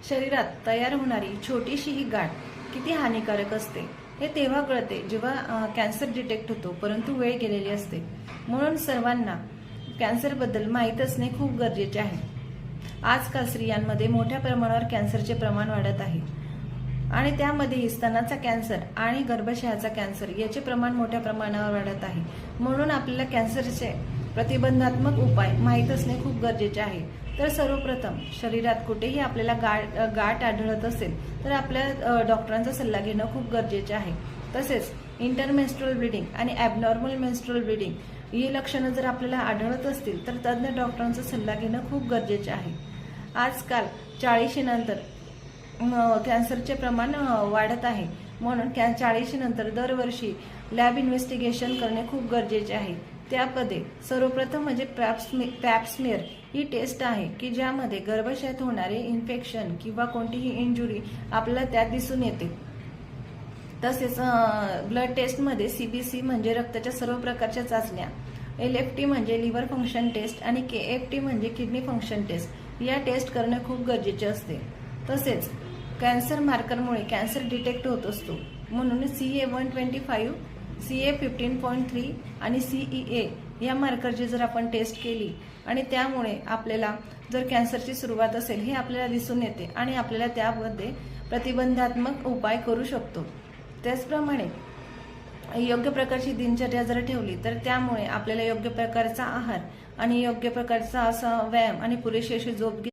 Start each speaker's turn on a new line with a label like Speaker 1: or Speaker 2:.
Speaker 1: शरीरात तयार होणारी छोटीशी ही गाठ किती हानिकारक असते हे तेव्हा कळते जेव्हा कॅन्सर डिटेक्ट होतो, परंतु वेळ गेलेली असते. म्हणून सर्वांना कॅन्सरबद्दल माहीत असणे खूप गरजेचे आहे. आजकाल स्त्रियांमध्ये मोठ्या प्रमाणावर कॅन्सरचे प्रमाण वाढत आहे आणि त्यामध्येही स्तनाचा कॅन्सर आणि गर्भाशयाचा कॅन्सर याचे प्रमाण मोठ्या प्रमाणावर वाढत आहे. म्हणून आपल्याला कॅन्सरचे प्रतिबंधात्मक उपाय माहीत असणे खूप गरजेचे आहे. तर सर्वप्रथम शरीरात कुठेही आपल्याला गाठ आढळत असेल तर आपल्या डॉक्टरांचा सल्ला घेणं खूप गरजेचे आहे. तसेच इंटरमेन्स्ट्रुअल ब्लिडिंग आणि ॲबनॉर्मल मेन्स्ट्रुअल ब्लिडिंग ही लक्षणं जर आपल्याला आढळत असतील तर तज्ज्ञ डॉक्टरांचा सल्ला घेणं खूप गरजेचे आहे. आजकाल 40 नंतर कॅन्सरचे प्रमाण वाढत आहे. म्हणून 40 नंतर दरवर्षी लॅब इन्व्हेस्टिगेशन करणे खूप गरजेचे आहे. त्यामध्ये सर्वप्रथम म्हणजे पॅप्समेअर ही टेस्ट आहे की ज्यामध्ये गर्भाशयात होणारे इन्फेक्शन किंवा कोणतीही इंजुरी आपल्याला त्यात दिसून येते. तसेच ब्लड टेस्टमध्ये CBC म्हणजे रक्ताच्या सर्व प्रकारच्या चाचण्या, LFT म्हणजे लिव्हर फंक्शन टेस्ट आणि KFT म्हणजे किडनी फंक्शन टेस्ट या टेस्ट करणे खूप गरजेचे असते. तसेच कॅन्सर मार्करमुळे कॅन्सर डिटेक्ट होत असतो. म्हणून CA-125, CA-15.3 आणि CEA या मार्करची जर आपण टेस्ट केली आणि त्यामुळे आपल्याला जर कॅन्सरची सुरुवात असेल हे आपल्याला दिसून येते आणि आपल्याला त्यामध्ये प्रतिबंधात्मक उपाय करू शकतो. त्याचप्रमाणे योग्य प्रकारची दिनचर्या जर ठेवली तर त्यामुळे आपल्याला योग्य प्रकारचा आहार आणि योग्य प्रकारचा असा व्यायाम आणि पुरेशी अशी झोप